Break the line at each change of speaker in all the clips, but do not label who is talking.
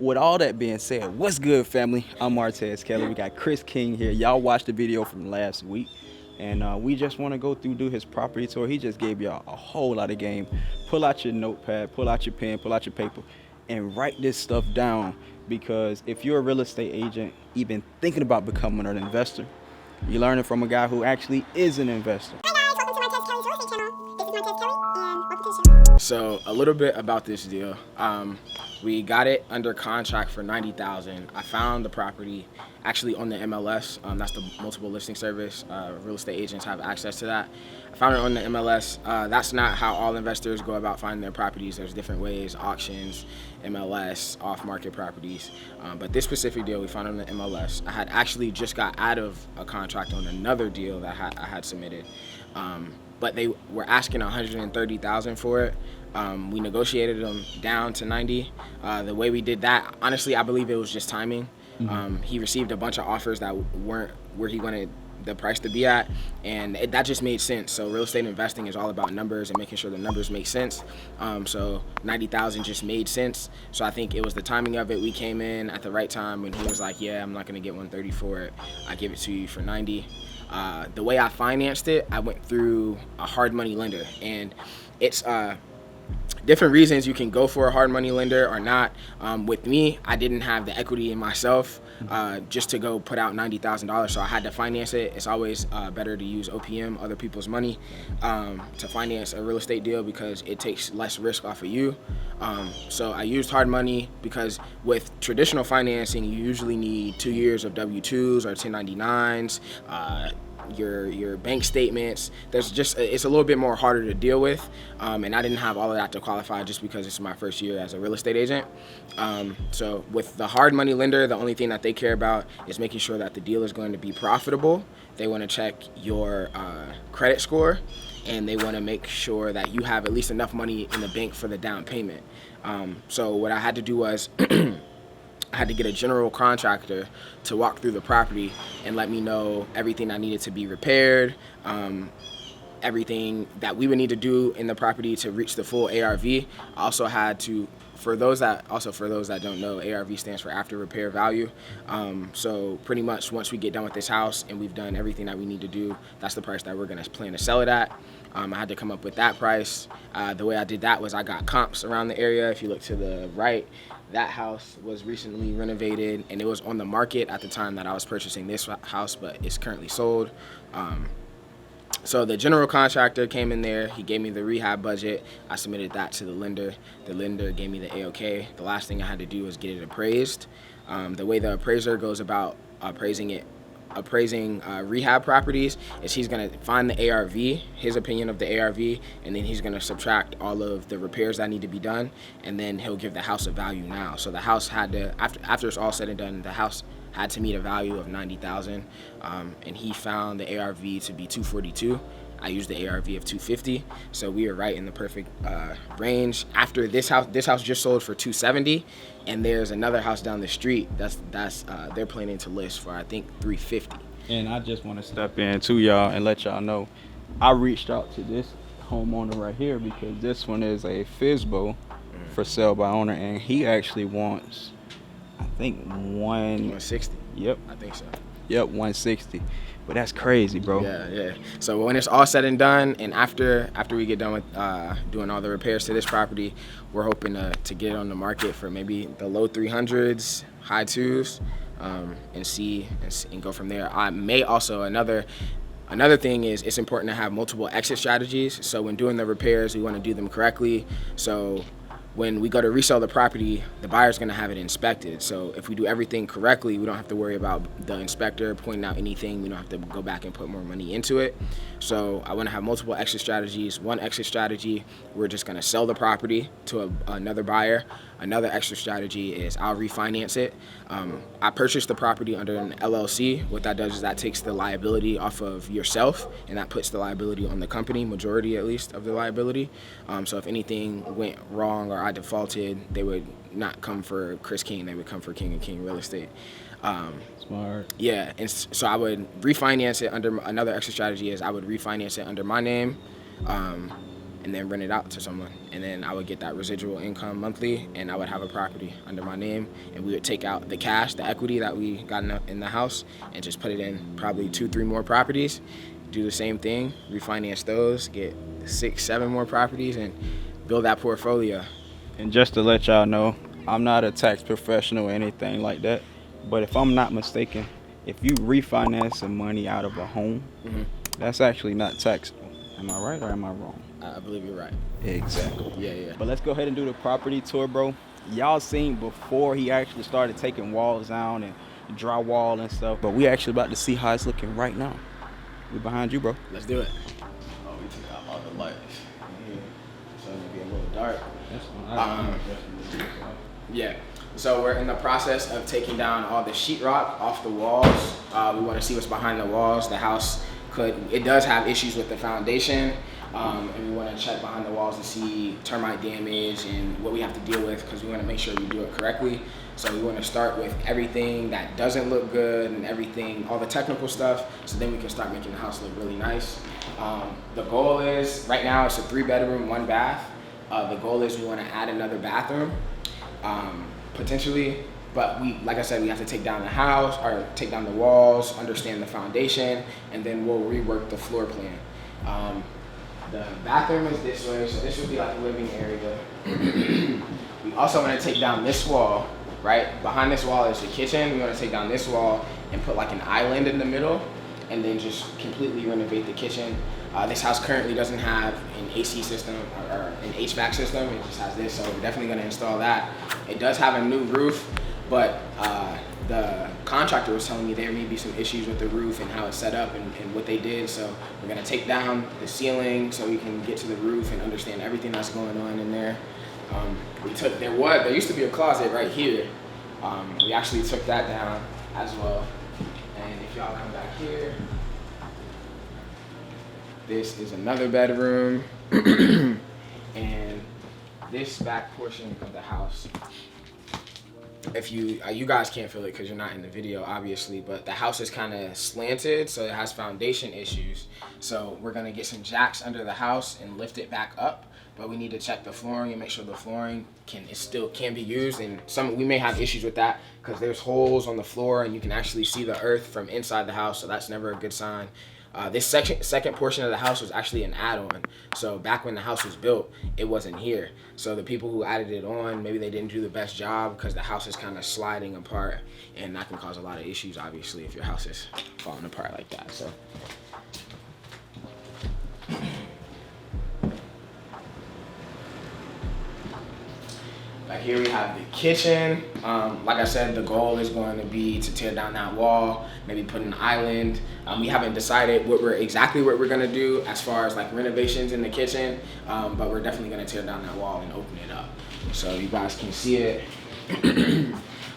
With all that being said, what's good, family? I'm Martez Kelly. We got Chris King here. Y'all watched the video from last week, and we just want to go through, do his property tour. He just gave y'all a whole lot of game. Pull out your notepad, pull out your pen, pull out your paper, and write this stuff down. Because if you're a real estate agent, even thinking about becoming an investor, you're learning from a guy who actually is an investor.
Hi guys, welcome to Martez Kelly's real estate channel. This is Martez Kelly, and welcome to the channel.
So a little bit about this deal. We got it under contract for $90,000. I found the property actually on the MLS. That's the multiple listing service. Real estate agents have access to that. I found it on the MLS. That's not how all investors go about finding their properties. There's different ways: auctions, MLS, off-market properties. But this specific deal we found on the MLS. I had actually just got out of a contract on another deal that I had submitted. But they were asking $130,000 for it. We negotiated them down to 90. The way we did that, honestly, I believe it was just timing. He received a bunch of offers that weren't where he wanted the price to be at, and that just made sense. So real estate investing is all about numbers and making sure the numbers make sense. So 90,000 just made sense. So I think it was the timing of it. We came in at the right time when he was like, yeah, I'm not gonna get 130 for it. I give it to you for 90. The way I financed it, I went through a hard money lender, and it's different reasons you can go for a hard money lender or not. With me, I didn't have the equity in myself just to go put out $90,000, so I had to finance it. It's always better to use OPM, other people's money, to finance a real estate deal because it takes less risk off of you. So I used hard money because with traditional financing, you usually need 2 years of W-2s or 1099s, your bank statements. It's a little bit more harder to deal with, and I didn't have all of that to qualify just because it's my first year as a real estate agent. So with the hard money lender, the only thing that they care about is making sure that the deal is going to be profitable. They want to check your credit score, and they want to make sure that you have at least enough money in the bank for the down payment. So what I had to do was I had to get a general contractor to walk through the property and let me know everything that needed to be repaired, everything that we would need to do in the property to reach the full ARV. I also had to, for those that don't know, ARV stands for after repair value. So pretty much once we get done with this house and we've done everything that we need to do, that's the price that we're gonna plan to sell it at. I had to come up with that price. The way I did that was I got comps around the area. If you look to the right, that house was recently renovated and it was on the market at the time that I was purchasing this house, but it's currently sold. So the general contractor came in there, he gave me the rehab budget, I submitted that to the lender. The lender gave me the A-OK. The last thing I had to do was get it appraised. The way the appraiser goes about appraising rehab properties is he's going to find the ARV, his opinion of the ARV, and then he's going to subtract all of the repairs that need to be done, and then he'll give the house a value now. So the house had to, after it's all said and done, the house had to meet a value of 90,000, and he found the ARV to be 242. I used the ARV of 250, so we were right in the perfect range. After this house just sold for 270, and there's another house down the street that's they're planning to list for I think 350.
And I just want to step in to y'all and let y'all know, I reached out to this homeowner right here because this one is a FSBO for sale by owner, and he actually wants, I think
160.
Yep.
I think so.
Yep, 160. But that's crazy, bro.
Yeah. So when it's all said and done, and after we get done with doing all the repairs to this property, we're hoping to get it on the market for maybe the low 300s, high 2s, and go from there. I may also another thing is it's important to have multiple exit strategies. So when doing the repairs, we want to do them correctly. So when we go to resell the property, the buyer's gonna have it inspected. So if we do everything correctly, we don't have to worry about the inspector pointing out anything. We don't have to go back and put more money into it. So I wanna have multiple exit strategies. One exit strategy, we're just gonna sell the property to another buyer. Another extra strategy is I'll refinance it. I purchased the property under an LLC. What that does is that takes the liability off of yourself, and that puts the liability on the company, majority at least of the liability. So if anything went wrong or I defaulted, they would not come for Chris King, they would come for King and King Real Estate.
Smart.
Yeah, and so I would refinance it under, another extra strategy is I would refinance it under my name. and then rent it out to someone. And then I would get that residual income monthly, and I would have a property under my name, and we would take out the cash, the equity that we got in the house, and just put it in probably 2-3 more properties, do the same thing, refinance those, get 6-7 more properties, and build that portfolio.
And just to let y'all know, I'm not a tax professional or anything like that, but if I'm not mistaken, if you refinance some money out of a home, that's actually not taxable. Am I right or am I wrong?
I believe you're right.
Exactly.
Yeah.
But let's go ahead and do the property tour, bro. Y'all seen before he actually started taking walls down and drywall and stuff, but we actually about to see how it's looking right now. We behind you, bro.
Let's do it. Oh, we took out all the lights. So it's gonna be a little dark. Yeah. So we're in the process of taking down all the sheetrock off the walls. We want to see what's behind the walls. The house it does have issues with the foundation, and we want to check behind the walls to see termite damage and what we have to deal with, because we want to make sure we do it correctly. So we want to start with everything that doesn't look good and everything, all the technical stuff, so then we can start making the house look really nice. The goal is, right now it's a 3-bedroom, 1 bath. The goal is we want to add another bathroom, potentially, but like I said, we have to take down the house, or take down the walls, understand the foundation, and then we'll rework the floor plan. The bathroom is this way, so this would be like a living area. We also want to take down this wall, right? Behind this wall is the kitchen. We want to take down this wall and put like an island in the middle, and then just completely renovate the kitchen. This house currently doesn't have an AC system or an HVAC system. It just has this, so we're definitely going to install that. It does have a new roof, but the contractor was telling me there may be some issues with the roof and how it's set up and what they did. So we're going to take down the ceiling so we can get to the roof and understand everything that's going on in there. There used to be a closet right here. We actually took that down as well. And if y'all come back here, this is another bedroom. And this back portion of the house, if you guys can't feel it because you're not in the video, obviously, but the house is kind of slanted, so it has foundation issues. So we're gonna get some jacks under the house and lift it back up, but we need to check the flooring and make sure the flooring still can be used. And we may have issues with that because there's holes on the floor and you can actually see the earth from inside the house, so that's never a good sign. This second portion of the house was actually an add-on. So back when the house was built, it wasn't here. So the people who added it on, maybe they didn't do the best job because the house is kind of sliding apart, and that can cause a lot of issues, obviously, if your house is falling apart like that. So. Back here we have the kitchen. Like I said, the goal is going to be to tear down that wall, maybe put an island. We haven't decided exactly what we're gonna do as far as like renovations in the kitchen, but we're definitely gonna tear down that wall and open it up so you guys can see it.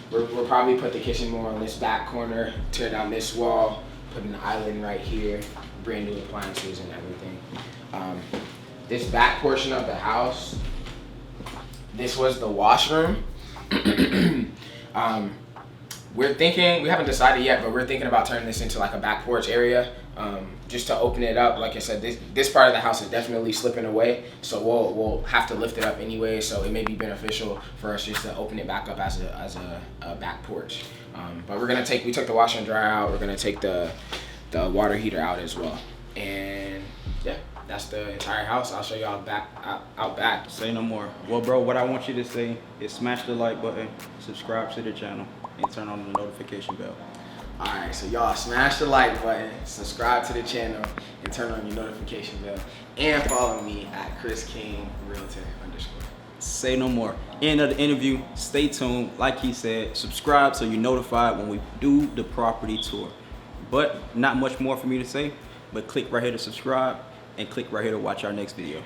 We'll probably put the kitchen more on this back corner, tear down this wall, put an island right here, brand new appliances and everything. This back portion of the house, this was the washroom. We haven't decided yet, but we're thinking about turning this into like a back porch area, just to open it up. Like I said, this part of the house is definitely slipping away, so we'll have to lift it up anyway, so it may be beneficial for us just to open it back up as a back porch. But we took the washer and dryer out. We're gonna take the water heater out as well. And yeah, that's the entire house. I'll show y'all out back.
Say no more. Well, bro, what I want you to say is smash the like button, subscribe to the channel, and turn on the notification bell.
All right, so y'all smash the like button, subscribe to the channel, and turn on your notification bell. And follow me at Chris King Realtor _.
Say no more. End of the interview. Stay tuned. Like he said, subscribe so you're notified when we do the property tour. But not much more for me to say, but click right here to subscribe and click right here to watch our next video.